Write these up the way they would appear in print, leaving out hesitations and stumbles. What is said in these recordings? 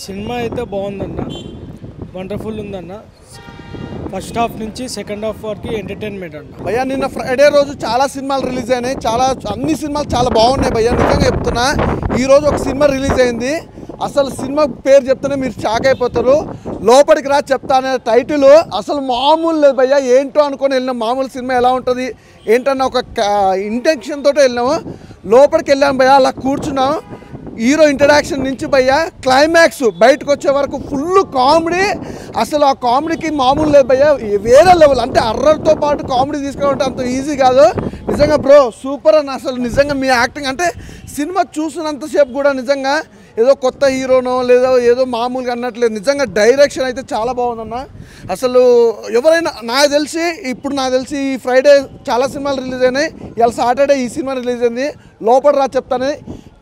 Cinema అయితే బాగుందన్న, wonderful ఉందన్న. ఫస్ట్ హాఫ్ నుంచి సెకండ్ హాఫ్ వరకు ఎంటర్టైన్మెంట్ అన్న. భయ్యా నిన్న ఫ్రైడే రోజు చాలా సినిమాలు రిలీజ్ అయినాయి, అన్ని సినిమాలు చాలా బాగున్నాయి భయ్యా, నిజంగా చెప్తున్నా. ఈరోజు ఒక సినిమా రిలీజ్ అయింది, అసలు సినిమా పేరు చెప్తేనే మీరు షాక్ అయిపోతారు. లోపలికి రా చెప్తానే టైటిల్ అసలు మామూలు లేదు భయ్యా. ఏంటో అనుకొని వెళ్ళినాం, మామూలు సినిమా ఎలా ఉంటుంది ఏంటన్న ఒక ఇంటెన్షన్ తోటి వెళ్ళినాము. లోపలికి వెళ్ళాము భయ్యా, అలా కూర్చున్నాం. హీరో ఇంట్రడక్షన్ నుంచి భయ్యా క్లైమాక్స్ బయటకు వచ్చే వరకు ఫుల్ కామెడీ. అసలు ఆ కామెడీకి మామూలు లేదు భయ్యా, వేరే లెవెల్. అంటే అర్రర్తో పాటు కామెడీ తీసుకోవాలంటే అంత ఈజీ కాదు నిజంగా బ్రో. సూపర్ అని అసలు నిజంగా మీ యాక్టింగ్ అంటే సినిమా చూసినంతసేపు కూడా నిజంగా ఏదో కొత్త హీరోనో లేదా ఏదో మామూలుగా అన్నట్లేదు. నిజంగా డైరెక్షన్ అయితే చాలా బాగుందన్న. అసలు ఎవరైనా నాకు తెలిసి ఈ ఫ్రైడే చాలా సినిమాలు రిలీజ్ అయినాయి, ఇలా సాటర్డే ఈ సినిమా రిలీజ్ అయింది. లోపల రా చెప్తానే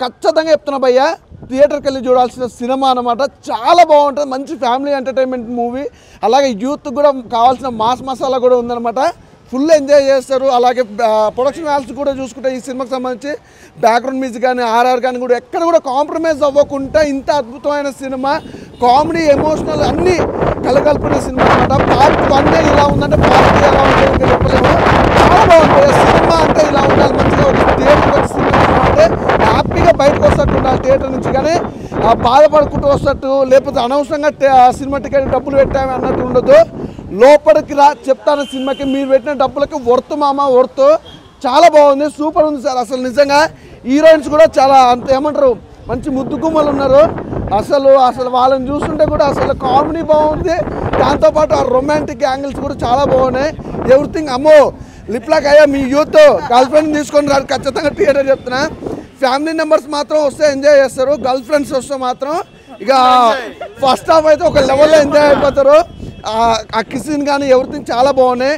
ఖచ్చితంగా చెప్తున్నా భయ్యా, థియేటర్కి వెళ్ళి చూడాల్సిన సినిమా అనమాట. చాలా బాగుంటుంది, మంచి ఫ్యామిలీ ఎంటర్టైన్మెంట్ మూవీ. అలాగే యూత్ కూడా కావాల్సిన మాస్ మసాలా కూడా ఉందన్నమాట. ఫుల్ ఎంజాయ్ చేస్తారు. అలాగే ప్రొడక్షన్ వాల్యూస్ కూడా చూసుకుంటే ఈ సినిమాకి సంబంధించి బ్యాక్గ్రౌండ్ మ్యూజిక్ కానీ ఆర్ఆర్ కానీ కూడా ఎక్కడ కూడా కాంప్రమైజ్ అవ్వకుండా ఇంత అద్భుతమైన సినిమా, కామెడీ ఎమోషనల్ అన్నీ కలగలుపున్న సినిమా అనమాట. పార్ట్ 1 ఇలా ఉందంటే పార్ట్ 2 ఎలా ఉంటుంది ఇంకా చెప్పలేము. చాలా బాగుంటుంది సినిమా. అంటే ఇలా ఉండాలి, మంచిగా థియేటర్కి వచ్చి సినిమా అంటే హ్యాపీగా బయటకు వస్తట్టు ఉండాలి థియేటర్ నుంచి, కానీ బాధపడుకుంటూ వస్తట్టు లేకపోతే అనవసరంగా సినిమా టికెట్ డబ్బులు పెట్టాము అన్నట్టు ఉండదు. లోపలికి రా చెప్తాను సినిమాకి మీరు పెట్టిన డబ్బులకి వర్త్ మామ వర్త్. చాలా బాగుంది, సూపర్ ఉంది సార్. అసలు నిజంగా హీరోయిన్స్ కూడా చాలా అంత ఏమంటారు మంచి ముద్దు గుమ్మలు ఉన్నారు. అసలు వాళ్ళని చూస్తుంటే కూడా అసలు కామెడీ బాగుంది, దాంతోపాటు ఆ రొమాంటిక్ యాంగిల్స్ కూడా చాలా బాగున్నాయి. ఎవ్రీథింగ్ అమ్మో లిప్లాక్ అయ్యా మీ యూత్ గర్ల్ ఫ్రెండ్ తీసుకొని రాదు ఖచ్చితంగా థియేటర్ చెప్తున్నా. ఫ్యామిలీ మెంబర్స్ మాత్రం వస్తే ఎంజాయ్ చేస్తారు, గర్ల్ ఫ్రెండ్స్ వస్తే మాత్రం ఇక ఫస్ట్ హాఫ్ అయితే ఒక లెవెల్లో ఎంజాయ్ అయిపోతారు. ఆ కిస్సింగ్ కానీ ఎవ్రీథింగ్ చాలా బాగున్నాయి.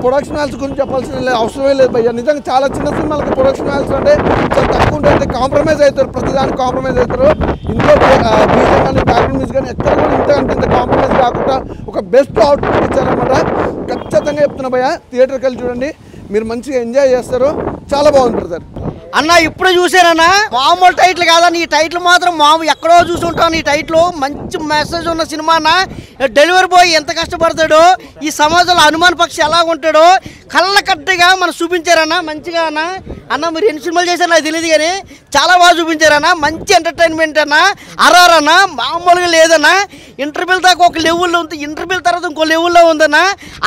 ప్రొడక్షన్ వాల్యూస్ గురించి చెప్పాల్సిన అవసరమే లేదు భయ్యా. నిజంగా చాలా చిన్న సినిమాలకి ప్రొడక్షన్ వాల్యూస్ అంటే చాలా తక్కువ ఉంటాయి, కాంప్రమైజ్ అవుతారు, ప్రతిదానికి కాంప్రమైజ్ అవుతారు. ఇందులో బీజం కానీ బ్యాక్గ్రౌండ్ మ్యూజిక్ కానీ ఎక్కడ కూడా ఇంత కాంప్రమైజ్ కాకుండా ఒక బెస్ట్ అవుట్పుట్ ఇచ్చారనమాట. ఖచ్చితంగా చెప్తున్నా భయ్యా, థియేటర్కి వెళ్ళి చూడండి, మీరు మంచిగా ఎంజాయ్ చేస్తారు. చాలా బాగుంది బ్రదర్. అన్న ఇప్పుడు చూసారన్నా, మామూలు టైటిల్ కాదన్న, ఈ టైటిల్ మాత్రం ఎక్కడో చూసుంటాను. ఈ టైటిల్ మంచి మెసేజ్ ఉన్న సినిమా అన్న. డెలివరీ బాయ్ ఎంత కష్టపడతాడో, ఈ సమాజంలో హనుమాన్ పక్షి ఎలా ఉంటాడో కళ్ళ కట్టగా మనం చూపించారన్న మంచిగా. అన్న మీరు ఎన్ని సినిమాలు చేశారు నాకు తెలియదు, కానీ చాలా బాగా చూపించారన్న. మంచి ఎంటర్టైన్మెంట్ అన్న. అర్ఆర్ అన్న మామూలుగా లేదన్న. ఇంటర్వ్యూల దాకా ఒక లెవెల్లో ఉంది, ఇంటర్వ్యూల తర్వాత ఇంకో లెవెల్లో ఉందన్న.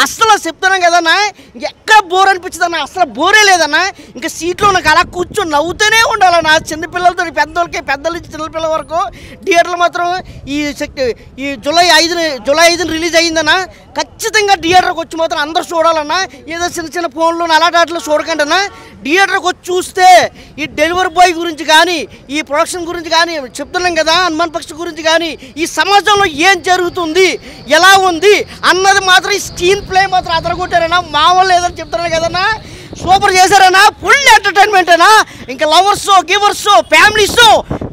అసలు చెప్తున్నాం కదన్నా, ఇంకెక్కడ బోర్ అనిపించదు అన్న, అసలు బోరే లేదన్న. ఇంకా సీట్లో నాకు అలా కూర్చొని నవ్వుతూనే ఉండాలన్న. చిన్నపిల్లలతో పెద్దల నుంచి చిన్నపిల్లల వరకు. థియేటర్లు మాత్రం ఈ జూలై 5 రిలీజ్ అయ్యిందన్న. ఖచ్చితంగా థియేటర్కి వచ్చి మాత్రం అందరూ చూడాలన్నా. ఏదో చిన్న ఫోన్లో అలాంటి చూడకండి అన్న. థియేటర్కి వచ్చి చూస్తే ఈ డెలివరీ బాయ్ గురించి కానీ, ఈ ప్రొడక్షన్ గురించి కానీ చెప్తున్నాం కదా, హనుమాన్ పక్షి గురించి కానీ, ఈ సమాజంలో ఏం జరుగుతుంది ఎలా ఉంది అన్నది మాత్రం ఈ స్క్రీన్ ప్లే మాత్రం అదరగొట్టారన్నా. మామూలు లేదని చెప్తున్నాను కదన్నా, సూపర్ చేశారన్నా. ఫుల్ ఎంటర్టైన్మెంట్ అన్నా. ఇంకా లవర్స్ గివర్స్ ఫ్యామిలీస్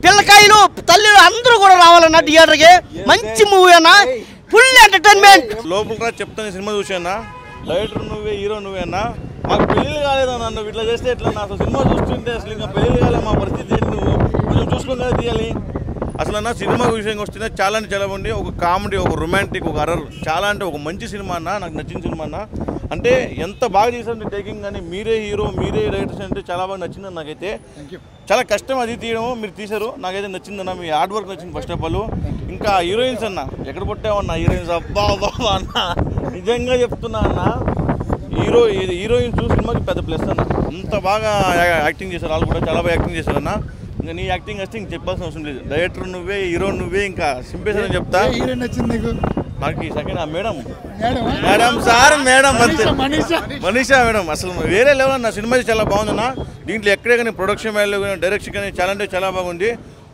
పిల్లకాయలు తల్లిలు అందరూ కూడా రావాలన్నా థియేటర్కి. మంచి మూవీ అన్నా, ఫుల్ ఎంటర్టైన్మెంట్. లోపల చెప్తాను సినిమా చూసానా, డైరెక్టర్ నువ్వే, హీరో నువ్వే అన్నా. మాకు పెళ్ళిళ్ళు కాలేదన్నా, నువ్వు ఇట్లా చేస్తే ఎట్లా అసలు సినిమా చూస్తుంటే అసలు ఇంకా పెళ్ళిళ్ళు కాలేదు, మా పరిస్థితి ఏంటి, నువ్వు కొంచెం చూసుకొని కదా తీయాలి. అసలు అన్న సినిమా విషయంగా వస్తే చాలా అంటే చాలా బాగుంది. ఒక కామెడీ, ఒక రొమాంటిక్, ఒక హర్రర్, చాలా అంటే ఒక మంచి సినిమా అన్న. నాకు నచ్చిన సినిమా అన్న. అంటే ఎంత బాగా చేశారంటే టేకింగ్ కానీ, మీరే హీరో మీరే డైరెక్టర్స్ అంటే చాలా బాగా నచ్చిందని నాకైతే. చాలా కష్టం అది తీయడం, మీరు తీశారు, నాకైతే నచ్చిందన్న. మీ హార్డ్ వర్క్ నచ్చింది ఫస్ట్ ఆఫ్ ఆల్. ఇంకా హీరోయిన్స్ అన్న ఎక్కడ పుట్టామన్నా హీరోయిన్స్, అబ్బా బాబా అన్న నిజంగా చెప్తున్నా అన్న. హీరోయిన్స్ సినిమాకి పెద్ద ప్లస్ అన్న. అంత బాగా యాక్టింగ్ చేశారు, వాళ్ళు కూడా చాలా బాగా యాక్టింగ్ చేశారు అన్న. ఇంకా నీ యాక్టింగ్ వస్తే ఇంక చెప్పాల్సిన అవసరం లేదు. డైరెక్టర్ నువ్వే, హీరో నువ్వే, ఇంకా సింపేషన్ చెప్తా. నాకు సెకండ్ మేడం సార్ మేడం అంతే మనీషా మేడం అసలు వేరే లెవెల్ అన్న. సినిమా చాలా బాగుందన్న. దీంట్లో ఎక్కడే కానీ ప్రొడక్షన్ వాల్యూ కానీ డైరెక్షన్ కానీ చాలా అంటే చాలా బాగుంది.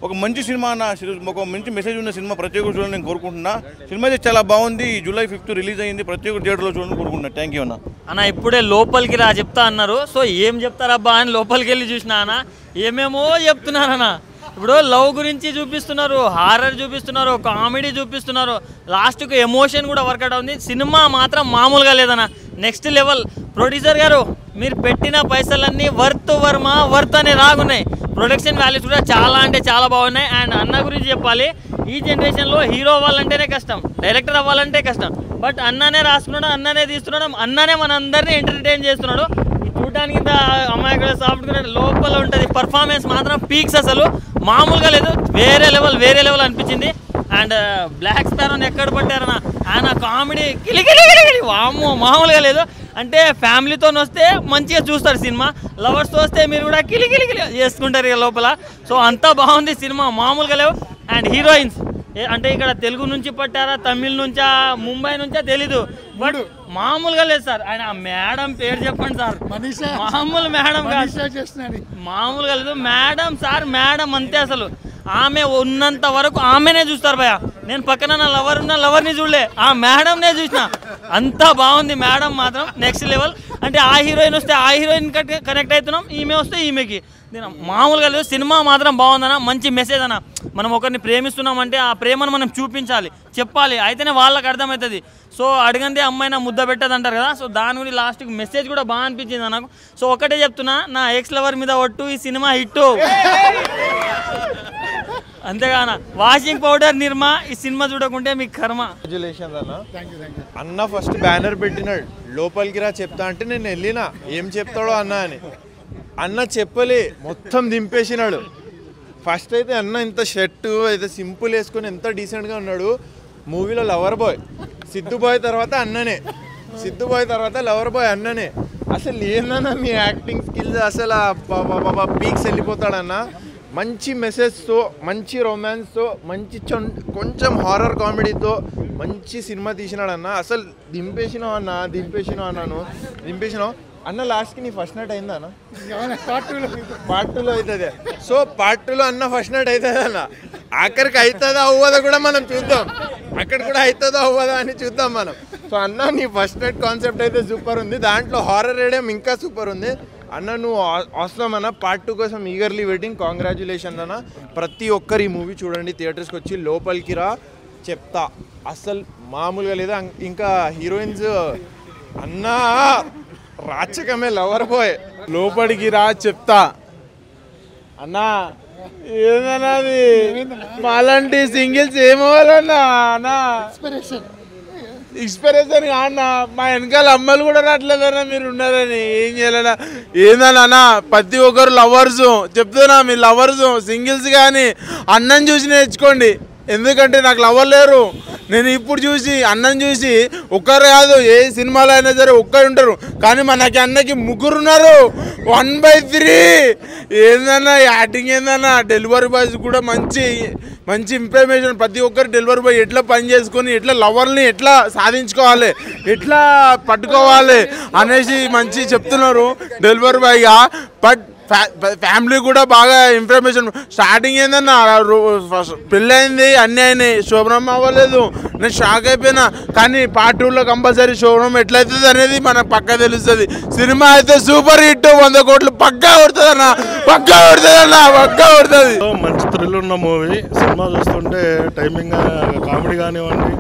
ఒక మంచి సినిమా అన్న, ఒక మంచి మెసేజ్ ఉన్న సినిమా ప్రతి ఒక్కరు చూడాలని నేను కోరుకుంటున్నా. సినిమా అయితే చాలా బాగుంది. జూలై 5 రిలీజ్ అయ్యింది, ప్రతి ఒక్కరు థియేటర్లో చూడాలని కోరుకుంటున్నా. థ్యాంక్ యూ అన్న. ఇప్పుడే లోపలికి రా చెప్తా అన్నారు. సో ఏం చెప్తారబ్బా అని లోపలికి వెళ్ళి చూసినా అన్న, ఏమేమో చెప్తున్నారన్న. ఇప్పుడు లవ్ గురించి చూపిస్తున్నారు, హారర్ చూపిస్తున్నారు, కామెడీ చూపిస్తున్నారు, లాస్ట్కు ఎమోషన్ కూడా వర్కౌట్ అవుతుంది. సినిమా మాత్రం మామూలుగా లేదన్న. Next level. ప్రొడ్యూసర్ గారు మీరు పెట్టిన పైసలన్నీ వర్త్ అనే రాగున్నాయి. ప్రొడక్షన్ వాల్యూస్ కూడా చాలా అంటే చాలా బాగున్నాయి. అండ్ అన్న గురించి చెప్పాలి, ఈ జనరేషన్లో హీరో అవ్వాలంటేనే కష్టం, డైరెక్టర్ అవ్వాలంటే కష్టం. బట్ అన్ననే రాసుకున్నాడు, అన్ననే తీస్తున్నాడు, అన్ననే మన అందరినీ ఎంటర్టైన్ చేస్తున్నాడు. చూడడానికి ఇంత అమ్మాయి కూడా సాఫ్ట్గా లోపల ఉంటుంది. పర్ఫార్మెన్స్ మాత్రం పీక్స్, అసలు మామూలుగా లేదు. వేరే లెవెల్ అనిపించింది. అండ్ బ్లాక్ స్పారోని ఎక్కడ పట్టారన్న, ఆయన కామెడీ కిలికిలి వామ్మో మామూలుగా లేదు. అంటే ఫ్యామిలీతో వస్తే మంచిగా చూస్తారు సినిమా, లవర్స్తో వస్తే మీరు కూడా కిలికిలి చేసుకుంటారు ఇక లోపల. సో అంతా బాగుంది సినిమా, మామూలుగా లేవు. అండ్ హీరోయిన్స్ అంటే ఇక్కడ తెలుగు నుంచి పట్టారా, తమిళ్ నుంచా, ముంబై నుంచా తెలీదు, బట్ మామూలుగా లేదు సార్. ఆయన మేడం పేరు చెప్పండి సార్. మామూలు మేడం కాదు, మామూలుగా లేదు. మేడం సార్, మేడం అంతే. అసలు ఆమె ఉన్నంత వరకు ఆమెనే చూస్తారు భయ. నేను పక్కన నా లవర్ని చూడలే, ఆ మేడంనే చూసిన. అంతా బాగుంది మేడం మాత్రం నెక్స్ట్ లెవెల్. అంటే ఆ హీరోయిన్ వస్తే ఆ హీరోయిన్ కనెక్ట్ అవుతున్నాం, ఈమె వస్తే ఈమెకి. మామూలుగా లేదు. సినిమా మాత్రం బాగుందన్న, మంచి మెసేజ్ అన్న. మనం ఒకరిని ప్రేమిస్తున్నామంటే ఆ ప్రేమను మనం చూపించాలి, చెప్పాలి, అయితేనే వాళ్ళకి అర్థమవుతుంది. సో అడిగందే అమ్మాయినా ముద్ద పెట్టదు అంటారు కదా. సో దాని గురించి లాస్ట్కి మెసేజ్ కూడా బాగా అనిపించింది నాకు. సో ఒకటే చెప్తున్నా, నా ఎక్స్ లవర్ మీద ఒట్టు, ఈ సినిమా హిట్. అంతేగాన వాషింగ్ పౌడర్ నిర్మా, ఈ సినిమా చూడకుంటే మీకు కర్మ. అన్న ఫస్ట్ బ్యానర్ పెట్టినాడు, లోపలికి రా చెప్తా అంటే నేను వెళ్ళినా ఏం చెప్తాడో అన్న అని. అన్న చెప్పలే, మొత్తం దింపేసినాడు. ఫస్ట్ అయితే అన్న ఇంత షర్టు అయితే సింపుల్ వేసుకొని ఎంత డీసెంట్గా ఉన్నాడు. మూవీలో లవర్ బాయ్, సిద్ధు బాయ్ తర్వాత అన్ననే, సిద్ధు బాయ్ తర్వాత లవర్ బాయ్ అన్ననే. అసలు ఏందన్నా మీ యాక్టింగ్ స్కిల్స్, అసలు పీక్స్ వెళ్ళిపోతాడన్న. మంచి మెసేజ్తో, మంచి రొమాన్స్తో, మంచి కొంచెం హారర్ కామెడీతో మంచి సినిమా తీసినాడన్న. అసలు దింపేసినావు అన్నాను. అన్న లాస్ట్కి నీ ఫస్ట్ నైట్ అయిందా అన్న? పార్ట్ 2లో అవుతుంది. సో పార్ట్ 2లో అన్న ఫస్ట్ నైట్ అవుతుంది అన్న. ఆఖరికి అవుతుందా అవ్వదా కూడా మనం చూద్దాం, అక్కడ కూడా అవుతుందా అవ్వదా అని చూద్దాం మనం. సో అన్న నీ ఫస్ట్ నైట్ కాన్సెప్ట్ అయితే సూపర్ ఉంది, దాంట్లో హారర్ రేడియం ఇంకా సూపర్ ఉంది అన్న. నువ్వు అవసరం అన్న. పార్ట్ 2 కోసం ఈగర్లీ వెయిటింగ్. కాంగ్రాచ్యులేషన్స్ అన్న. ప్రతి ఒక్కరు ఈ మూవీ చూడండి, థియేటర్స్కి వచ్చి లోపలికి రా చెప్తా. అసలు మామూలుగా లేదా. ఇంకా హీరోయిన్స్ అన్న రాచకమే, లవర్ బాయ్. లోపలికి రా చెప్తా అన్నా. ఏదన్నా మాలాంటి సింగిల్స్ ఏమవ్వాలన్నా అన్నా, ఇన్స్పిరేషన్ కాదన్నా. మా వెనకాల అమ్మాయిలు కూడా రావట్లేదన్నా, మీరు ఉన్నారని. ఏం చేయాలన్నా? ఏందన్నా ప్రతి ఒక్కరు లవర్స్ చెప్తున్నా, మీ లవర్స్ సింగిల్స్ కానీ అన్నం చూసి నేర్చుకోండి. ఎందుకంటే నాకు లవర్ లేరు. నేను ఇప్పుడు చూసి అన్నం చూసి ఒక్కరు కాదు, ఏ సినిమాలో అయినా సరే ఒక్కరు ఉంటారు, కానీ మనకి అన్నకి ముగ్గురు ఉన్నారు. 1/3 ఏందన్నా యాక్టింగ్ ఏందన్నా. డెలివరీ బాయ్స్ కూడా మంచి ఇన్ఫర్మేషన్. ప్రతి ఒక్కరు డెలివరీ బాయ్ ఎట్లా పని చేసుకొని, ఎట్లా లవర్ని ఎట్లా సాధించుకోవాలి, ఎట్లా పట్టుకోవాలి అనేసి మంచి చెప్తున్నారు డెలివరీ బాయ్గా. బట్ ఫ్యామిలీ కూడా బాగా ఇన్ఫర్మేషన్. స్టార్టింగ్ ఏందన్నా పెళ్ళయింది, అన్నీ అయినాయి, శోభనం అవ్వలేదు. నేను షాక్ అయిపోయినా. కానీ పార్ట్ 2లో కంపల్సరీ శోభనం ఎట్లయితుంది అనేది మనకు పక్కా తెలుస్తుంది. సినిమా అయితే సూపర్ హిట్, 100 కోట్లు పక్కా కొడుతుంది అన్న, పక్కా కొడుతుంది. మంచి థ్రిల్ ఉన్న మూవీ. సినిమా చూస్తుంటే టైమింగ్ కామెడీ కానివ్వండి,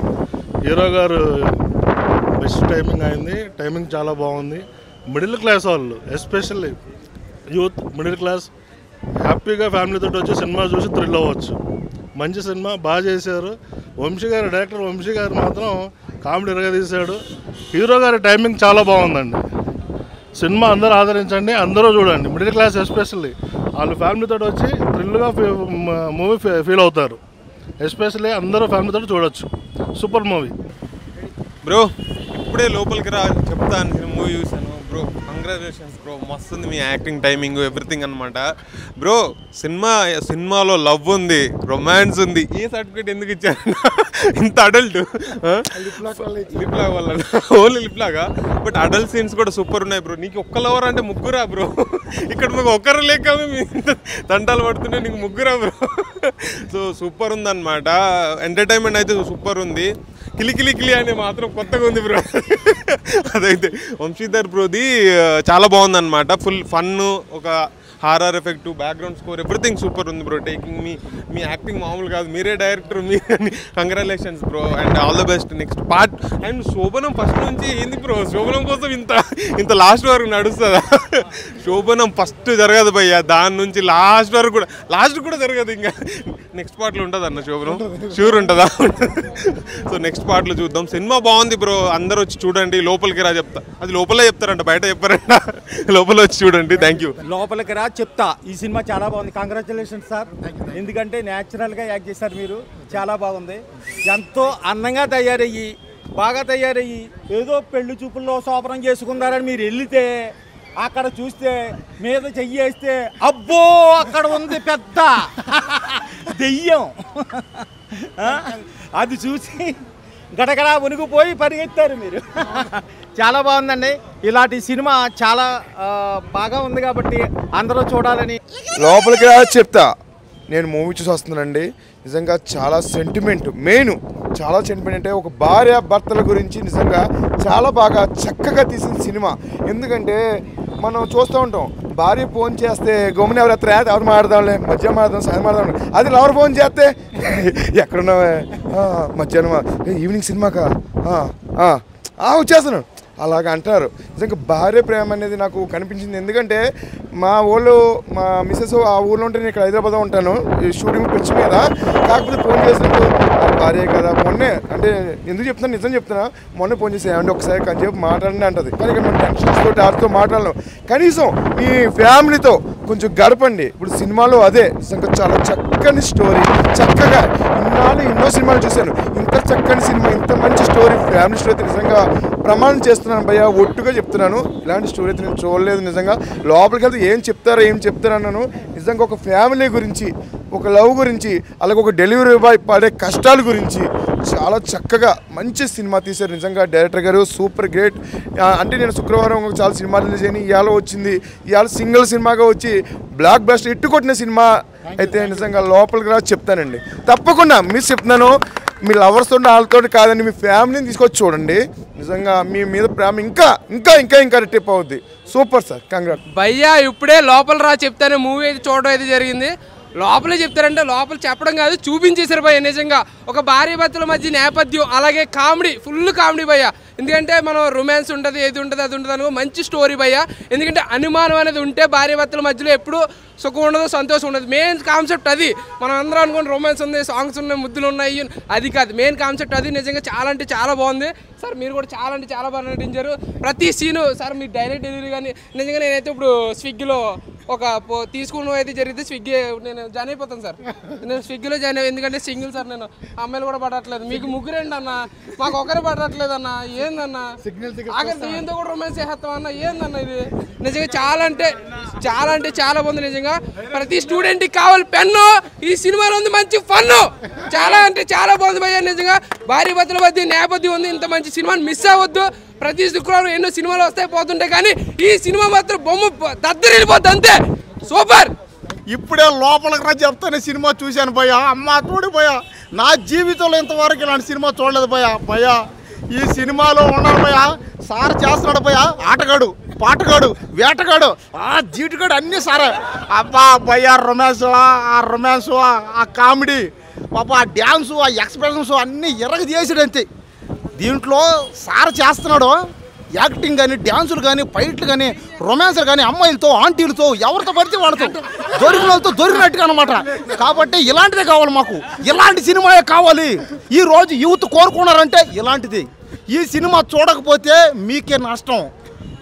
హీరో గారు బెస్ట్ టైమింగ్ అయింది. టైమింగ్ చాలా బాగుంది. మిడిల్ క్లాస్ వాళ్ళు, ఎస్పెషల్లీ యూత్, మిడిల్ క్లాస్ హ్యాపీగా ఫ్యామిలీతో వచ్చి సినిమా చూసి థ్రిల్ అవ్వచ్చు. మంచి సినిమా, బాగా చేశారు. డైరెక్టర్ వంశీ గారు మాత్రం కామెడీ తీశాడు. హీరో గారి టైమింగ్ చాలా బాగుందండి. సినిమా అందరూ ఆదరించండి, అందరూ చూడండి. మిడిల్ క్లాస్ ఎస్పెషల్లీ వాళ్ళు ఫ్యామిలీతో వచ్చి థ్రిల్గా మూవీ ఫీల్ అవుతారు. ఎస్పెషల్లీ అందరూ ఫ్యామిలీతో చూడొచ్చు. Super movie bro. ఇప్పుడే లోపలికి రా చెప్తాను మూవీ చూశాను బ్రో. కంగ్రాచులేషన్స్ బ్రో, మస్తుంది మీ యాక్టింగ్, టైమింగ్, ఎవ్రీథింగ్ అనమాట బ్రో. సినిమాలో లవ్ ఉంది, రొమాన్స్ ఉంది. ఏ సర్టిఫికేట్ ఎందుకు ఇచ్చారు ఇంత అడల్ట్? లిప్ లాగ్ వల్ల, ఓన్లీ లిప్ లాగా. బట్ అడల్ట్ సీన్స్ కూడా సూపర్ ఉన్నాయి బ్రో. నీకు ఒక్క లవర్ అంటే ముగ్గురా బ్రో? ఇక్కడ మీకు ఒక్కరు లేక తంటాలు పడుతున్నాయి, నీకు ముగ్గురా బ్రో? సో సూపర్ ఉందన్నమాట. ఎంటర్టైన్మెంట్ అయితే సూపర్ ఉంది. కిలికిలి అనే మాత్రం కొత్తగా ఉంది బ్రో. అదైతే వంశీధర్ బ్రోది చాలా బాగుందన్నమాట. ఫుల్ ఫన్, ఒక horror effect, background score, everything super ఉంది బ్రో. టేకింగ్ మీ యాక్టింగ్ మామూలు కాదు, మీరే డైరెక్టర్, మీరే congratulations bro and all the best next part. And శోభనం ఫస్ట్ నుంచి ఏంది బ్రో, శోభనం కోసం ఇంత లాస్ట్ వరకు నడుస్తుందా? శోభనం ఫస్ట్ జరగదు భయ్య, దాని నుంచి లాస్ట్ వరకు కూడా జరగదు. ఇంకా నెక్స్ట్ పార్ట్లో ఉంటుంది అన్న శోభనం, షూర్ ఉంటుందా? సో నెక్స్ట్ పార్ట్లో చూద్దాం. సినిమా బాగుంది బ్రో, అందరూ వచ్చి చూడండి. లోపలికి రా చెప్తా, అది లోపలే చెప్తారంట, బయట చెప్పారంట, లోపల వచ్చి చూడండి. Thank you. లోపలికి రా చెప్తా. ఈ సినిమా చాలా బాగుంది, కంగ్రాచులేషన్స్ సార్. ఎందుకంటే న్యాచురల్గా యాక్ట్ చేశారు మీరు, చాలా బాగుంది. ఎంతో అందంగా తయారయ్యి, బాగా తయారయ్యి, ఏదో పెళ్లి చూపుల్లో శోభనం చేసుకున్నారని మీరు వెళ్తే అక్కడ చూస్తే మీద చెయ్యి వేస్తే అబ్బో అక్కడ ఉంది పెద్ద దెయ్యం, అది చూసి గడగడా వణిగిపోయి పరిగెత్తారు మీరు. చాలా బాగుందండి. ఇలాంటి సినిమా చాలా బాగా ఉంది కాబట్టి అందరూ చూడాలని. లోపలికి చెప్తా, నేను మూవీ చూసి వస్తున్నానండి. నిజంగా చాలా సెంటిమెంట్, మెయిన్ చాలా సెంటిమెంట్. అంటే ఒక భార్య భర్తల గురించి నిజంగా చాలా బాగా చక్కగా తీసిన సినిమా. ఎందుకంటే మనం చూస్తూ ఉంటాం, భార్య ఫోన్ చేస్తే గమ్మున ఎవరు ఎత్తరా, ఎవరు మాట్లాడదాంలే, మధ్యాహ్నం మాట్లాడదాం, సాయం మాట్లాడదాం. అది లవర్ ఫోన్ చేస్తే ఎక్కడున్నావే, మధ్యాహ్నం ఈవినింగ్ సినిమాకా వచ్చేస్తున్నాను అలాగ అంటారు. నిజంగా భార్య ప్రేమ అనేది నాకు కనిపించింది. ఎందుకంటే మా మిస్సెస్ ఆ ఊళ్ళో ఉంటే నేను ఇక్కడ హైదరాబాద్లో ఉంటాను, షూటింగ్ పిచ్ మీద. కాకపోతే ఫోన్ చేసినప్పుడు భార్య కదా, మొన్నే అంటే ఎందుకు చెప్తున్నా, నిజం చెప్తున్నా, మొన్నే ఫోన్ చేసి ఏమంటే ఒకసారి కొంచెంసేపు మాట్లాడండి అంటది. కానీ ఇక్కడ మనం టెన్షన్స్తో ఆడితో మాట్లాడలేం. కనీసం మీ ఫ్యామిలీతో కొంచెం గడపండి. ఇప్పుడు సినిమాలో అదే నిజంగా చాలా చక్కని స్టోరీ, చక్కగా ఎన్నో సినిమాలు చూశాను, ఇంత చక్కని సినిమా, ఇంత మంచి స్టోరీ, ఫ్యామిలీ స్టోరీ అయితే నిజంగా ప్రమాణం చేస్తున్నాను భయ్య, ఒట్టుగా చెప్తున్నాను. ఇలాంటి స్టోరీ అయితే నేను చూడలేదు. నిజంగా లోపలికి వెళ్తే ఏం చెప్తారన్నాను. నిజంగా ఒక ఫ్యామిలీ గురించి, ఒక లవ్ గురించి, అలాగే ఒక డెలివరీ బాయ్ పడే కష్టాల గురించి చాలా చక్కగా మంచి సినిమా తీశారు. నిజంగా డైరెక్టర్ గారు సూపర్ గ్రేట్. అంటే నేను శుక్రవారం చాలా సినిమాలు రిలీజ్ అయినాయి, ఇవాళ వచ్చింది, ఇవాళ సింగిల్ సినిమాగా వచ్చి బ్లాక్ బస్టర్ ఇట్టు కొట్టిన సినిమా అయితే నిజంగా లోపలికి రా చెప్తానండి. తప్పకుండా మిస్ చెప్తున్నాను, మీ లవర్స్తో వాళ్ళతో కాదండి, మీ ఫ్యామిలీని తీసుకొచ్చి చూడండి. నిజంగా మీ మీద ప్రేమ ఇంకా ఇంకా ఇంకా ఇంకా రిటైప్ అవుద్ది. Super sir, congrats. భయ్యా ఇప్పుడే లోపల రా చెప్తాను మూవీ అయితే చూడడం అయితే జరిగింది. లోపలే చెప్తారంటే లోపల చెప్పడం కాదు, చూపించేశారు భయ్య. నిజంగా ఒక భార్య భర్తల మధ్య నేపథ్యం, అలాగే కామెడీ, ఫుల్ కామెడీ భయ్య. ఎందుకంటే మనం రొమాన్స్ ఉంటుంది, ఏది ఉంటుంది అది ఉంటుంది అనుకో, మంచి స్టోరీ భయ్య. ఎందుకంటే అనుమానం అనేది ఉంటే భార్య భర్తల మధ్యలో ఎప్పుడు సుఖం ఉండదు, సంతోషం ఉండదు. మెయిన్ కాన్సెప్ట్ అది. మనం అందరం అనుకోండి రొమాన్స్ ఉంది, సాంగ్స్ ఉన్నాయి, ముద్దులు ఉన్నాయి, అది కాదు మెయిన్ కాన్సెప్ట్ అది. నిజంగా చాలా అంటే చాలా బాగుంది సార్. మీరు కూడా చాలా అంటే చాలా బాగా నటించారు. ప్రతి సీను సార్ మీ డైరెక్ట్ డెలివరీ కానీ నిజంగా నేనైతే ఇప్పుడు స్విగ్గీలో ఒక తీసుకున్న అయితే జరిగితే స్విగ్గీ నేను జాయిన్ అయిపోతాను సార్. నేను స్విగ్గీలో జాయిన్ అయ్యి, ఎందుకంటే సింగిల్ సార్, నేను అమ్మాయిలు కూడా పడట్లేదు. మీకు ముగ్గురేండి అన్న, మాకు ఒకరే పడట్లేదు అన్న, ఏందన్నా ఆఖరి దెయ్యంతో కూడా రొమాన్స్ చేస్తాం అన్న, ఏందన్న ఇది. నిజంగా చాలా అంటే చాలా బాగుంది. నిజంగా ప్రతి స్టూడెంట్కి కావాలి పెన్ను. ఈ సినిమాలో ఉంది మంచి ఫన్ను, చాలా అంటే చాలా బాగుంది భయ్య. నిజంగా భార్య భర్తల మధ్య నేపథ్యం ఉంది. ఇంత మంచి సినిమాని మిస్ అవ్వద్దు. ప్రతి శుక్రవారం ఎన్నో సినిమాలు వస్తాయి పోతుంటాయి, కానీ ఈ సినిమా మాత్రం బొమ్మ దద్దరిల్లిపోద్ది అంతే. సూపర్. ఇప్పుడే లోపలికి రా చెప్తానే సినిమా చూశాను భయ్య, అమ్మ తోడి భయ్య, నా జీవితంలో ఇంతవరకు ఇలాంటి సినిమా చూడలేదు భయ్య. ఈ సినిమాలో ఉన్నాడు భయ్య, సార్ చేస్తున్నాడు భయ్య, ఆటగాడు, పాటగాడు, వేటగాడు, జీటుగాడు, అన్నీ సారే. అబ్బా భయ్య, రొమాన్స్, ఆ కామెడీ, పాప ఆ డ్యాన్సు, ఆ ఎక్స్ప్రెషన్స్ అన్నీ ఎర్రగ చేసాడు అంతే. దీంట్లో సార్ చేస్తున్నాడు యాక్టింగ్ కానీ, డ్యాన్సులు కానీ, ఫైట్లు కానీ, రొమాన్స్లు కానీ, అమ్మాయిలతో, ఆంటీలతో, ఎవరితో పడితే వాళ్ళతో, దొరికిన వాళ్ళతో దొరికినట్టుగా అనమాట. కాబట్టి ఇలాంటిదే కావాలి మాకు, ఇలాంటి సినిమాయే కావాలి. ఈరోజు యూత్ కోరుకున్నారంటే ఇలాంటిది. ఈ సినిమా చూడకపోతే మీకే నష్టం.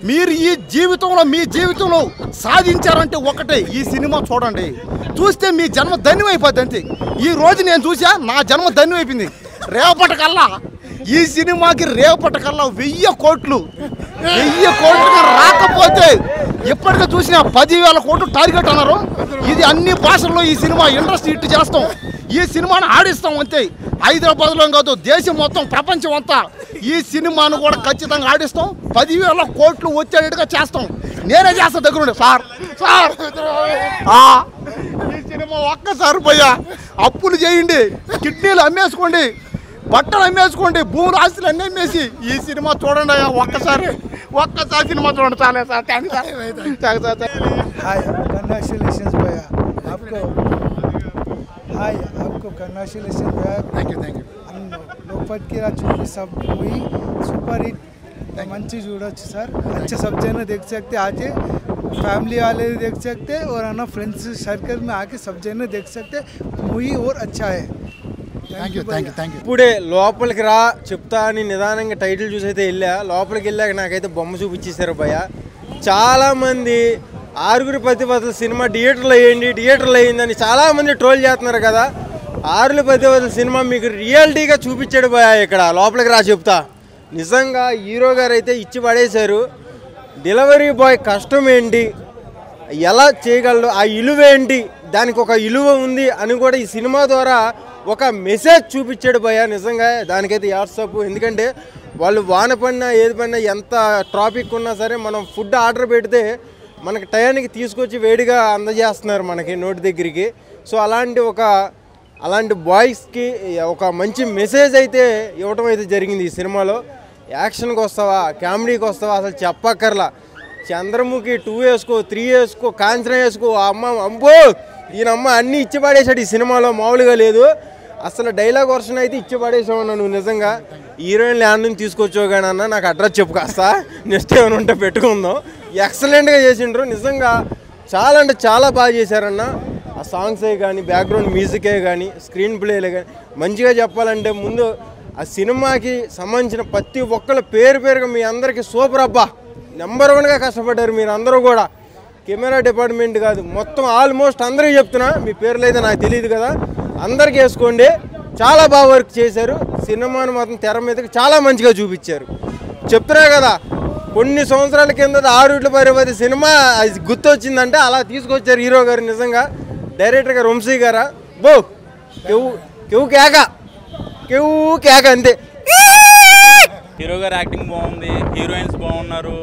మీరు ఈ జీవితంలో మీ జీవితంలో సాధించారంటే ఒకటే, ఈ సినిమా చూడండి. చూస్తే మీ జన్మ ధన్యమైపోద్ది అంతే. ఈ రోజు నేను చూసా, నా జన్మ ధన్యమైపోయింది. రేపటికల్లా ఈ సినిమాకి 1000 కోట్లు రాకపోతే ఎప్పటికీ చూసినా 10,000 కోట్లు టార్గెట్ అన్నారు. ఇది అన్ని భాషల్లో ఈ సినిమా ఇండస్ట్రీ హిట్ చేస్తాం. ఈ సినిమాను ఆడిస్తాం అంతే. హైదరాబాద్లో కాదు, దేశం మొత్తం, ప్రపంచం అంతా ఈ సినిమాను కూడా ఖచ్చితంగా ఆడిస్తాం. 10,000 కోట్లు వచ్చేటట్టుగా చేస్తాం. నేనే చేస్తా దగ్గర సార్. ఈ సినిమా ఒక్కసారి పోయా అప్పులు చేయండి, కిడ్నీలు అమ్మేసుకోండి, బట్టలు అమ్మేసుకోండి, భూములు ఆస్తులు అన్నీ అమ్మేసి ఈ సినిమా చూడండి ఒక్కసారి సినిమా చూడండి. చాలా sir, thanks sir. Hi. Congratulation भैया आपको हाय आपको कंग्रेचुलेशन भैया थैंक यू लोपट की रात सब हुई सुपर हिट मंची చూడొచ్చు సార్ अच्छे सब जने देख सकते आज फैमिली वाले भी देख सकते और है ना फ्रेंड्स सर्कल में आके सब जने देख सकते मूवी और अच्छा है థ్యాంక్ యూ ఇప్పుడే లోపలికి రా చెప్తా అని నిదానంగా టైటిల్ చూసి అయితే వెళ్ళా లోపలికి వెళ్ళాక నాకైతే బొమ్మ చూపించేశారు భయ్య చాలామంది ఆరుగురు ప్రతిభటల సినిమా థియేటర్లో అయ్యిందని చాలామంది ట్రోల్ చేస్తున్నారు కదా ఆరుగురు ప్రతిభటల సినిమా మీకు రియాలిటీగా చూపించాడు భయ్య ఇక్కడ లోపలికి రా చెప్తా నిజంగా హీరో గారు అయితే ఇచ్చి పడేశారు డెలివరీ బాయ్ కష్టం ఏంటి ఎలా చేయగలడు ఆ ఇలువ ఏంటి దానికి ఒక ఇలువ ఉంది అని కూడా ఈ సినిమా ద్వారా ఒక మెసేజ్ చూపించాడు భయ్య నిజంగా దానికైతే యాడ్సప్ ఎందుకంటే వాళ్ళు వాన పడినా ఏది పడినా ఎంత ట్రాఫిక్ ఉన్నా సరే మనం ఫుడ్ ఆర్డర్ పెడితే మనకి టయానికి తీసుకొచ్చి వేడిగా అందజేస్తున్నారు మనకి నోటి దగ్గరికి సో అలాంటి బాయ్స్కి ఒక మంచి మెసేజ్ అయితే ఇవ్వటం అయితే జరిగింది ఈ సినిమాలో యాక్షన్కి వస్తావా కామెడీకి వస్తావా అసలు చెప్పక్కర్లా చంద్రముఖి 2 వేసుకో 3 వేసుకో కాంచన వేసుకో అమ్మో ఈయనమ్మ అన్నీ ఇచ్చి పడేశాడు ఈ సినిమాలో మామూలుగా లేదు అసలు డైలాగ్ వర్షన్ అయితే ఇచ్చి పడేసామన్నా నువ్వు నిజంగా హీరోయిన్ ల్యాండ్ నుంచి తీసుకొచ్చావు కానీ అన్న నాకు అడ్రస్ చెప్పు కాస్త నెక్స్ట్ ఏమైనా ఉంటే పెట్టుకుందాం ఎక్సలెంట్గా చేసిండ్రు నిజంగా చాలా అంటే చాలా బాగా చేశారన్న ఆ సాంగ్సే కానీ బ్యాక్గ్రౌండ్ మ్యూజికే కానీ స్క్రీన్ ప్లేలే కానీ మంచిగా చెప్పాలంటే ముందు ఆ సినిమాకి సంబంధించిన ప్రతి ఒక్కళ్ళ పేరుగా మీ అందరికీ సూపర్ అబ్బా నెంబర్ 1గా కష్టపడ్డారు మీరు అందరూ కూడా కెమెరా డిపార్ట్మెంట్ కాదు మొత్తం ఆల్మోస్ట్ అందరికీ చెప్తున్నా మీ పేర్లు అయితే నాకు తెలియదు కదా అందరికీ వేసుకోండి చాలా బాగా వర్క్ చేశారు సినిమాను మాత్రం తెర మీదకి చాలా మంచిగా చూపించారు చెప్తున్నా కదా కొన్ని సంవత్సరాల కింద 6 పరిపతి సినిమా అది గుర్తొచ్చిందంటే అలా తీసుకొచ్చారు హీరో గారు నిజంగా డైరెక్టర్ గారు వంశీ గారా బో కేవ్ కేక అంతే హీరో గారు యాక్టింగ్ బాగుంది హీరోయిన్స్ బాగున్నారు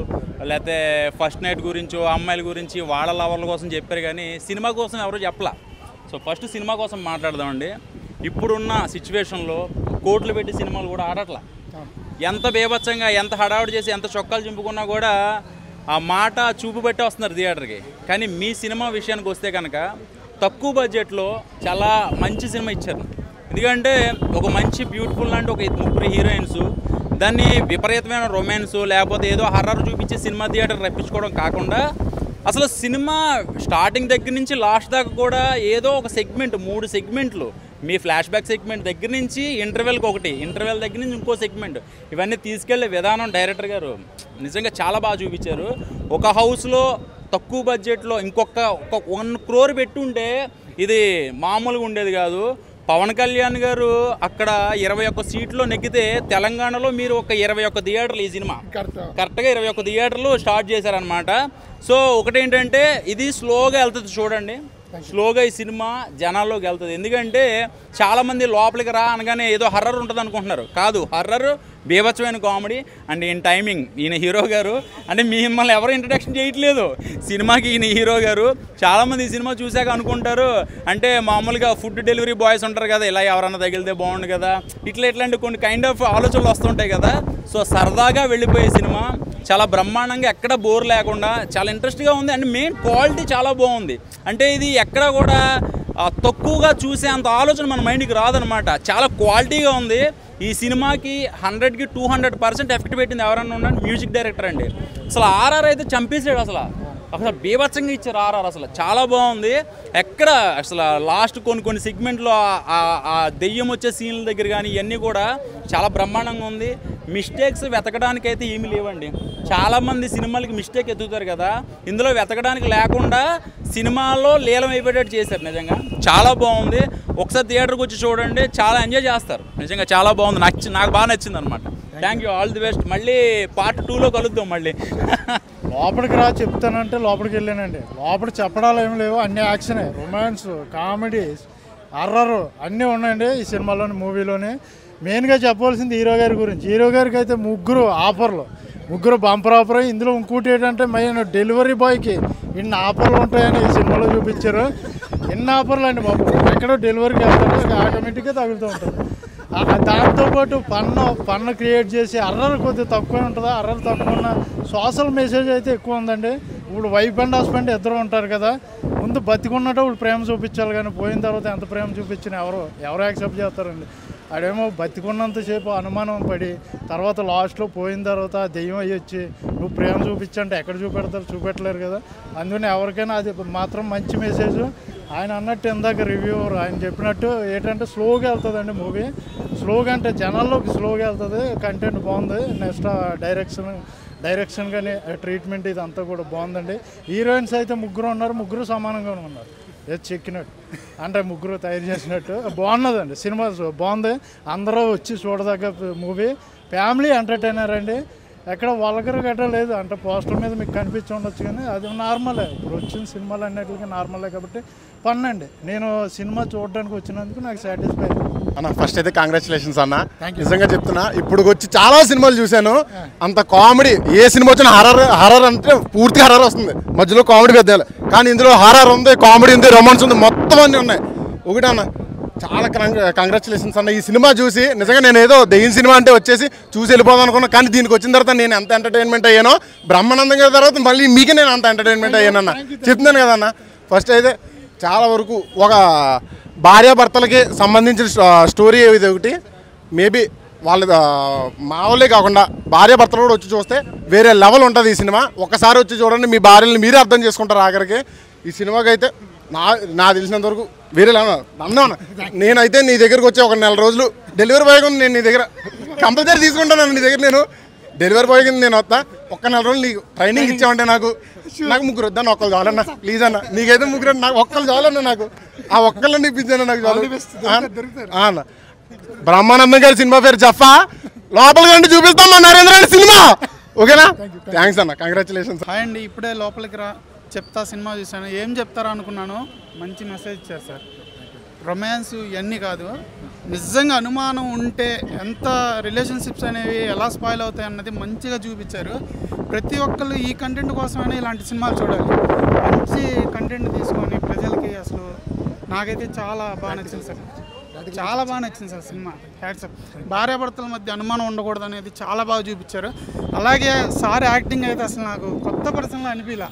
లేకపోతే ఫస్ట్ నైట్ గురించి అమ్మాయిల గురించి వాళ్ళ లవర్ల కోసం చెప్పారు కానీ సినిమా కోసం ఎవరు చెప్పలా సో ఫస్ట్ సినిమా కోసం మాట్లాడదామండి ఇప్పుడున్న సిచ్యువేషన్లో కోట్లు పెట్టి సినిమాలు కూడా ఆడట్లా ఎంత బేభత్సంగా ఎంత హడావుడి చేసి ఎంత చొక్కాలు చింపుకున్నా కూడా ఆ మాట చూపు పెట్టి వస్తున్నారు థియేటర్కి కానీ మీ సినిమా విషయానికి వస్తే కనుక తక్కువ బడ్జెట్లో చాలా మంచి సినిమా ఇచ్చారు ఎందుకంటే ఒక మంచి బ్యూటిఫుల్ లాంటి ఒక 3 హీరోయిన్స్ దాన్ని విపరీతమైన రొమాన్స్ లేకపోతే ఏదో హర్రర్ చూపించి సినిమా థియేటర్ రప్పించుకోవడం కాకుండా అసలు సినిమా స్టార్టింగ్ దగ్గర నుంచి లాస్ట్ దాకా కూడా ఏదో ఒక సెగ్మెంట్ 3 సెగ్మెంట్లు మీ ఫ్లాష్ బ్యాక్ సెగ్మెంట్ దగ్గర నుంచి ఇంటర్వెల్కి ఒకటి ఇంటర్వెల్ దగ్గర నుంచి ఇంకో సెగ్మెంట్ ఇవన్నీ తీసుకెళ్లే విధానం డైరెక్టర్ గారు నిజంగా చాలా బాగా చూపించారు ఒక హౌస్లో తక్కువ బడ్జెట్లో ఇంకొక 1 crore పెట్టుంటే ఇది మామూలుగా ఉండేది కాదు పవన్ కళ్యాణ్ గారు అక్కడ 21 సీట్లో నెగ్గితే తెలంగాణలో మీరు ఒక 21 థియేటర్లు ఈ సినిమా కరెక్ట్గా 21 థియేటర్లు స్టార్ట్ చేశారనమాట సో ఒకటేంటంటే ఇది స్లోగా వెళ్తుంది చూడండి స్లోగా ఈ సినిమా జనాల్లోకి వెళ్తుంది ఎందుకంటే చాలామంది లోపలికి రా అనగానే ఏదో హర్రర్ ఉంటుంది అనుకుంటున్నారు కాదు హర్రర్ బీభత్సమైన కామెడీ అండ్ ఈయన టైమింగ్ ఈయన హీరో గారు అంటే మిమ్మల్ని ఎవరు ఇంట్రడక్షన్ చేయట్లేదు సినిమాకి ఈయన హీరో గారు చాలామంది ఈ సినిమా చూశాక అనుకుంటారు అంటే మామూలుగా ఫుడ్ డెలివరీ బాయ్స్ ఉంటారు కదా ఇలా ఎవరన్నా తగిలితే బాగుండు కదా ఇట్లాంటి కొన్ని కైండ్ ఆఫ్ ఆలోచనలు వస్తుంటాయి కదా సో సరదాగా వెళ్ళిపోయే సినిమా చాలా బ్రహ్మాండంగా ఎక్కడ బోర్ లేకుండా చాలా ఇంట్రెస్ట్గా ఉంది అండ్ మెయిన్ క్వాలిటీ చాలా బాగుంది అంటే ఇది ఎక్కడ కూడా తక్కువగా చూసే అంత ఆలోచన మన మైండ్కి రాదనమాట చాలా క్వాలిటీగా ఉంది ఈ సినిమాకి 100కి 200% ఎఫెక్ట్ పెట్టింది ఎవరన్నా ఉన్నాడు మ్యూజిక్ డైరెక్టర్ అండి అసలు ఆర్ఆర్ అయితే చంపేసాడు అసలు బీభత్సంగా ఇచ్చారు ఆర్ఆర్ అసలు చాలా బాగుంది ఎక్కడ అసలు లాస్ట్ కొన్ని సెగ్మెంట్లో ఆ దెయ్యం వచ్చే సీన్ల దగ్గర కానీ ఇవన్నీ కూడా చాలా బ్రహ్మాండంగా ఉంది మిస్టేక్స్ వెతకడానికి అయితే ఏమీ లేవండి చాలామంది సినిమాలకి మిస్టేక్ ఎత్తుతారు కదా ఇందులో వెతకడానికి లేకుండా సినిమాలో లీలం అయిపోయేటట్టు చేశారు నిజంగా చాలా బాగుంది ఒకసారి థియేటర్కి వచ్చి చూడండి చాలా ఎంజాయ్ చేస్తారు నిజంగా చాలా బాగుంది నాకు బాగా నచ్చింది అనమాట thank you all the best మళ్ళీ పార్ట్ 2లో కలుద్దాం మళ్ళీ లోపలికి రా చెప్తానంటే లోపలికి వెళ్ళానండి లోపల చెప్పడాలు ఏమి లేవు అన్ని యాక్షనే రొమాన్స్ కామెడీ హర్రర్ అన్నీ ఉన్నాయండి ఈ సినిమాలోని మూవీలోని మెయిన్గా చెప్పవలసింది హీరో గారి గురించి హీరో గారికి అయితే ముగ్గురు బంపర్ ఆఫర్ ఇందులో ఇంకోటి ఏంటంటే మెయిన్ డెలివరీ బాయ్కి ఇన్ని ఆఫర్లు ఉంటాయని ఈ సినిమాలో చూపించారు ఎన్ని ఆఫర్లు అండి బాబు ఎక్కడో డెలివరీకి వెళ్తాడు ఆటోమేటిక్గా తగులుతూ ఉంటుంది దాంతోపాటు పన్ను క్రియేట్ చేసి హర్రర్ కొద్దిగా తక్కువ ఉంటుందా హర్రర్ తక్కువ ఉన్న సోషల్ మెసేజ్ అయితే ఎక్కువ ఉందండి ఇప్పుడు వైఫ్ అండ్ హస్బెండ్ ఇద్దరు ఉంటారు కదా ముందు బతికున్నప్పుడు ప్రేమ చూపించాలి, కానీ పోయిన తర్వాత ఎంత ప్రేమ చూపించినా ఎవరు యాక్సెప్ట్ చేస్తారండి. ఆడేమో బతికున్నంతసేపు అనుమానం పడి తర్వాత లాస్ట్లో పోయిన తర్వాత దెయ్యం అయ్యి వచ్చి నువ్వు ప్రేమ చూపించంటే ఎక్కడ చూపెట్టలేరు కదా. అందుకని ఎవరికైనా అది మాత్రం మంచి మెసేజ్. ఆయన అన్నట్టు ఇందాక రివ్యూవర్ ఆయన చెప్పినట్టు ఏంటంటే స్లోగా వెళ్తుందండి మూవీ. స్లోగా అంటే జనాల్లోకి స్లోగా వెళ్తుంది, కంటెంట్ బాగుంది. నెక్స్ట్ డైరెక్షన్ కానీ ట్రీట్మెంట్ ఇదంతా కూడా బాగుందండి. హీరోయిన్స్ అయితే ముగ్గురు ఉన్నారు, ముగ్గురు సమానంగానే ఉన్నారు. ఏది చెక్కినట్టు అంటే ముగ్గురు తయారు చేసినట్టు బాగున్నదండి. సినిమా బాగుంది, అందరూ వచ్చి చూడదగ్గ మూవీ. ఫ్యామిలీ ఎంటర్టైనర్ అండి, ఎక్కడ వల్గర్ గట్ట లేదు. అంటే పోస్టర్ మీద మీకు కనిపించి ఉండొచ్చు కానీ అది నార్మలే. ఇప్పుడు వచ్చిన సినిమాలు అన్నిటికీ నార్మలే కాబట్టి ఫన్ అండి. నేను సినిమా చూడడానికి వచ్చినందుకు నాకు సాటిస్ఫై అన్న. ఫస్ట్ అయితే కంగ్రాచులేషన్స్ అన్న, నిజంగా చెప్తున్నా. ఇప్పుడు వచ్చి చాలా సినిమాలు చూశాను, అంత కామెడీ ఏ సినిమా వచ్చినా హర్రర్ అంటే పూర్తి హర్రర్ వస్తుంది, మధ్యలో కామెడీ పెద్దాలి. కానీ ఇందులో హర్రర్ ఉంది, కామెడీ ఉంది, రొమాన్స్ ఉంది, మొత్తం అన్నీ ఉన్నాయి. ఒకటి అన్న, చాలా కంగ్రాచులేషన్స్ అన్న. ఈ సినిమా చూసి నిజంగా నేను ఏదో దెయ్యం సినిమా అంటే వచ్చేసి చూసి వెళ్ళిపోదాం అనుకున్నా, కానీ దీనికి వచ్చిన తర్వాత నేను ఎంత ఎంటర్టైన్మెంట్ అయ్యానో, బ్రహ్మానందం గారి తర్వాత మళ్ళీ మీకే నేను అంత ఎంటర్టైన్మెంట్ అయ్యానన్న. చెప్తున్నాను కదన్న. ఫస్ట్ అయితే చాలా వరకు ఒక భార్యాభర్తలకి సంబంధించిన స్టోరీ ఇది ఒకటి. మేబీ వాళ్ళు మా వాళ్ళే కాకుండా భార్యాభర్తలు కూడా వచ్చి చూస్తే వేరే లెవెల్ ఉంటుంది ఈ సినిమా. ఒక్కసారి వచ్చి చూడండి, మీ భార్యలను మీరే అర్థం చేసుకుంటారు ఆఖరికి. ఈ సినిమాకి అయితే నా తెలిసినంత వరకు వేరే అన్నా, నేనైతే నీ దగ్గరకు వచ్చి ఒక 4 రోజులు డెలివరీ బాయ్ నేను నీ దగ్గర కంపల్సరీ తీసుకుంటాను. నీ దగ్గర నేను డెలివరీ బాయ్ కింద నేను వస్తా. ఒక్క 4 రోజులు నీకు ట్రైనింగ్ ఇచ్చామంటే నాకు ముగ్గురు వద్దా, ఒక్కరు చాలన్నా ప్లీజ్ అన్న. నీకైతే ముగ్గురు నాకు ఒక్కరు చాలన్నా, నాకు ఆ ఒక్కళ్ళని ఇప్పించాను నాకు చాలు అన్న. బ్రహ్మానందం గారి సినిమా పేరు జఫా, లోపలికి రండి చూపిస్తాం మా నరేంద్ర సినిమా. ఓకేనా? థ్యాంక్స్ అన్న, కంగ్రాచులేషన్స్. హాయ్ అండి, ఇప్పుడే లోపలికి చెప్తా సినిమా చూశాను. ఏం చెప్తారా అనుకున్నాను, మంచి మెసేజ్ ఇచ్చారు సార్. రొమాన్స్ ఇవన్నీ కాదు, నిజంగా అనుమానం ఉంటే ఎంత రిలేషన్షిప్స్ అనేవి ఎలా స్పాయిల్ అవుతాయి అన్నది మంచిగా చూపించారు. ప్రతి ఒక్కళ్ళు ఈ కంటెంట్ కోసమైనా ఇలాంటి సినిమాలు చూడాలి. మంచి కంటెంట్ తీసుకొని ప్రజలకి అసలు నాకైతే చాలా బాగా నచ్చింది సార్. చాలా బాగా నచ్చింది సార్ సినిమా. హ్యాట్సప్. భార్యాభర్తల మధ్య అనుమానం ఉండకూడదు అనేది చాలా బాగా చూపించారు. అలాగే సార్ యాక్టింగ్ అయితే అసలు నాకు కొత్త పర్సన్లా అనిపించలా.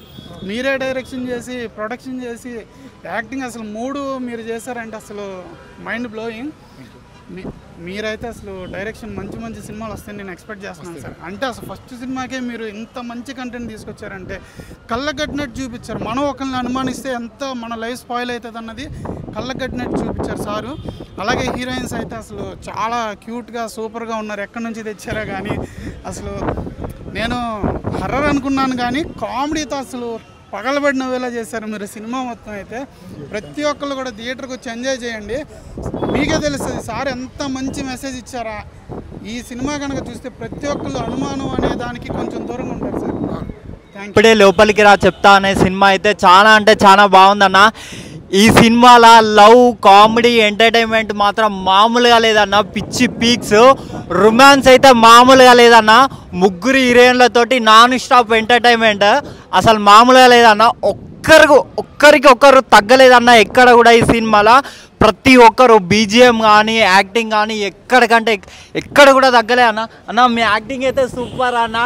మీరే డైరెక్షన్ చేసి ప్రొడక్షన్ చేసి యాక్టింగ్ అసలు 3 మీరు చేశారంటే అసలు మైండ్ బ్లోయింగ్. మీరైతే అసలు డైరెక్షన్ మంచి సినిమాలు వస్తాయని నేను ఎక్స్పెక్ట్ చేస్తున్నాను సార్. అంటే అసలు ఫస్ట్ సినిమాకే మీరు ఇంత మంచి కంటెంట్ తీసుకొచ్చారంటే కళ్ళగట్టినట్టు చూపించారు. మనం ఒకరిని అనుమానిస్తే ఎంత మన లైఫ్ స్పాయిల్ అవుతుంది అన్నది కళ్ళగట్టినట్టు చూపించారు సారు. అలాగే హీరోయిన్స్ అయితే అసలు చాలా క్యూట్గా సూపర్గా ఉన్నారు. ఎక్కడి నుంచి తెచ్చారో కానీ అసలు నేను హర్రర్ అనుకున్నాను, కానీ కామెడీతో అసలు పగలబడిన వేళ చేశారు మీరు సినిమా మొత్తం. అయితే ప్రతి ఒక్కళ్ళు కూడా థియేటర్కి వచ్చి ఎంజాయ్ చేయండి, మీకే తెలుస్తుంది సార్ ఎంత మంచి మెసేజ్ ఇచ్చారా. ఈ సినిమా కనుక చూస్తే ప్రతి ఒక్కళ్ళు అనుమానం అనే దానికి కొంచెం దూరంగా ఉంటారు సార్. ఇప్పుడే లోపలికి చెప్తా అనే సినిమా అయితే చాలా అంటే చాలా బాగుందన్న. ఈ సినిమాలో లవ్, కామెడీ, ఎంటర్టైన్మెంట్ మాత్రం మామూలుగా లేదన్న. పిచ్చి పీక్స్. రొమాన్స్ అయితే మామూలుగా లేదన్న. ముగ్గురు హీరోయిన్లతోటి నాన్ స్టాప్ ఎంటర్టైన్మెంట్ అసలు మామూలుగా లేదన్న. ఒక్కరికి తగ్గలేదన్న ఎక్కడ కూడా. ఈ సినిమాలో ప్రతి ఒక్కరు బీజిఎం కానీ యాక్టింగ్ కానీ ఎక్కడ కూడా తగ్గలే అన్న. మీ యాక్టింగ్ అయితే సూపర్ అన్న,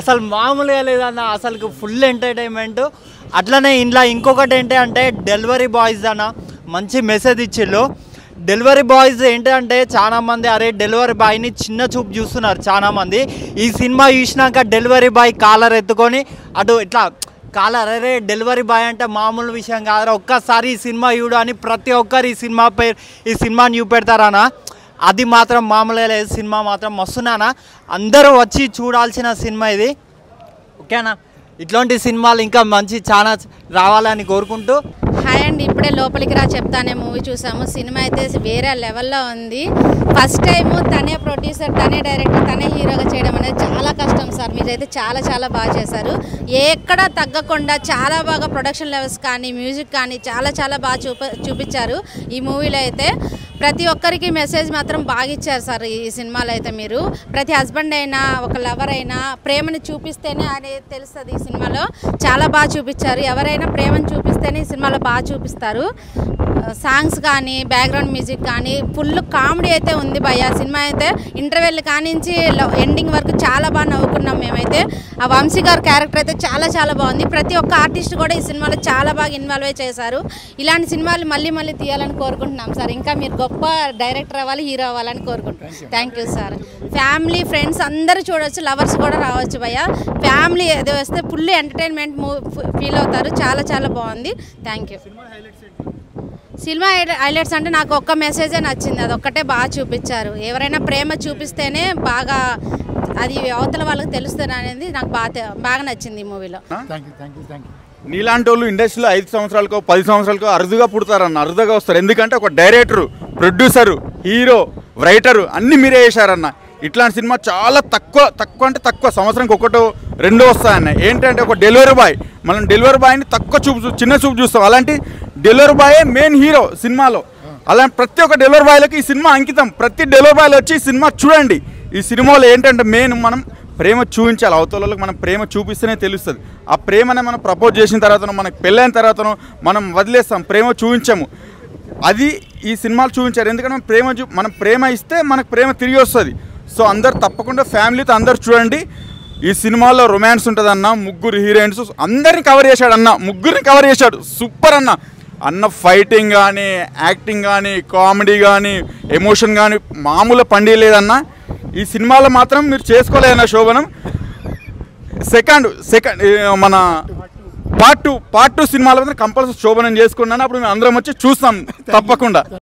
అసలు మామూలుగా లేదన్న. అసలు ఫుల్ ఎంటర్టైన్మెంట్. అట్లనే ఇంట్లో ఇంకొకటి ఏంటి అంటే డెలివరీ బాయ్స్ అన్న మంచి మెసేజ్ ఇచ్చిళ్ళు. డెలివరీ బాయ్స్ ఏంటంటే చాలామంది అరే డెలివరీ బాయ్ని చిన్న చూపు చూస్తున్నారు చాలామంది. ఈ సినిమా చూసినాక డెలివరీ బాయ్ కాలర్ ఎత్తుకొని అటు ఇట్లా కాలర్ అరే డెలివరీ బాయ్ అంటే మామూలు విషయం కాదు, ఒక్కసారి ఈ సినిమా చూడు అని ప్రతి ఒక్కరు ఈ సినిమాని చూపెడతారన్న. అది మాత్రం మామూలుగా లేదు. సినిమా మాత్రం మస్తున్నానా, అందరూ వచ్చి చూడాల్సిన సినిమా ఇది. ఓకేనా? ఇట్లాంటి సినిమాలు ఇంకా మంచి చాలా రావాలని కోరుకుంటూ. హాయ్ అండి, ఇప్పుడే లోపలికి చెప్తానే మూవీ చూసాము. సినిమా అయితే వేరే లెవెల్లో ఉంది. ఫస్ట్ టైము తనే ప్రొడ్యూసర్, తనే డైరెక్టర్, తనే హీరోగా చేయడం అనేది చాలా కష్టం సార్. మీరైతే చాలా బాగా చేశారు. ఎక్కడ తగ్గకుండా చాలా బాగా ప్రొడక్షన్ లెవెల్స్ కానీ మ్యూజిక్ కానీ చాలా బాగా చూపించారు ఈ మూవీలో. అయితే ప్రతి ఒక్కరికి మెసేజ్ మాత్రం బాగా ఇచ్చారు సార్ ఈ సినిమాలో. అయితే మీరు ప్రతి హస్బెండ్ అయినా ఒక లవర్ అయినా ప్రేమని చూపిస్తేనే అనేది తెలుస్తుంది. ఈ సినిమాలో చాలా బాగా చూపించారు. ఎవరైనా ప్రేమను చూపిస్తేనే ఈ సినిమాలో బాగా చూపిస్తారు. సాంగ్స్ కానీ బ్యాక్గ్రౌండ్ మ్యూజిక్ కానీ ఫుల్ కామెడీ అయితే ఉంది భయ్య. సినిమా అయితే ఇంటర్వెల్ కానించి ఎండింగ్ వరకు చాలా బాగా నవ్వుకున్నాం మేమైతే. ఆ వంశీ గారి క్యారెక్టర్ అయితే చాలా చాలా బాగుంది. ప్రతి ఒక్క ఆర్టిస్ట్ కూడా ఈ సినిమాలో చాలా బాగా ఇన్వాల్వ్ చేశారు. ఇలాంటి సినిమాలు మళ్ళీ మళ్ళీ తీయాలని కోరుకుంటున్నాం సార్. ఇంకా మీరు గొప్ప డైరెక్టర్ అవ్వాలి, హీరో అవ్వాలని కోరుకుంటున్నాం. Thank you sir. Family friends అందరూ చూడవచ్చు, లవర్స్ కూడా రావచ్చు భయ్య. ఫ్యామిలీ ఏదో వస్తే ఫుల్ ఎంటర్టైన్మెంట్ ఫీల్ అవుతారు. చాలా చాలా బాగుంది. Thank you. సినిమా హైలైట్స్ అంటే నాకు ఒక్క మెసేజే నచ్చింది, అదొక్కటే బాగా చూపించారు. ఎవరైనా ప్రేమ చూపిస్తేనే బాగా అది అవతల వాళ్ళకి తెలుస్తుంది అనేది నాకు బాగా నచ్చింది ఈ మూవీలో. నీలాంటి వాళ్ళు ఇండస్ట్రీలో 5 సంవత్సరాలకో 10 సంవత్సరాలకో అరుదుగా పుడతారన్న, అరుదుగా వస్తారు. ఎందుకంటే ఒక డైరెక్టరు, ప్రొడ్యూసరు, హీరో, రైటరు అన్నీ మీరే చేశారన్న. ఇట్లాంటి సినిమా చాలా తక్కువ అంటే తక్కువ, సంవత్సరానికి 1-2 వస్తాయన్న. ఏంటంటే ఒక డెలివరీ బాయ్, మనం డెలివరీ బాయ్ని చిన్న చూపు చూస్తాం. అలాంటి డెలివరీ బాయే మెయిన్ హీరో సినిమాలో. అలాంటి ప్రతి ఒక్క డెలివరీ బాయ్లకి ఈ సినిమా అంకితం. ప్రతి డెలివరీ బాయ్లు వచ్చి ఈ సినిమా చూడండి. ఈ సినిమాలో ఏంటంటే మెయిన్ మనం ప్రేమ చూపించాలి. అవతల మనం ప్రేమ చూపిస్తేనే తెలుస్తుంది. ఆ ప్రేమనే మనం ప్రపోజ్ చేసిన తర్వాతనో మనకు పెళ్ళైన తర్వాతనో మనం వదిలేస్తాం, ప్రేమ చూపించాము. అది ఈ సినిమాలు చూపించారు. ఎందుకంటే మనం ప్రేమ ఇస్తే మనకు ప్రేమ తిరిగి వస్తుంది. సో అందరు తప్పకుండా ఫ్యామిలీతో అందరు చూడండి. ఈ సినిమాలో రొమాన్స్ ఉంటుందన్న. 3 హీరోయిన్స్ అందరిని కవర్ చేశాడు అన్న, 3ని కవర్ చేశాడు. సూపర్ అన్న ఫైటింగ్ కానీ, యాక్టింగ్ కానీ, కామెడీ కానీ, ఎమోషన్ కానీ మామూలు పండి లేదన్న. ఈ సినిమాలో మాత్రం మీరు చేసుకోలేదన్న శోభనం. సెకండ్ మన పార్ట్ 2 సినిమాలో మాత్రం కంపల్సరీ శోభనం చేసుకున్నాను. అప్పుడు మేము అందరం వచ్చి చూస్తాం తప్పకుండా.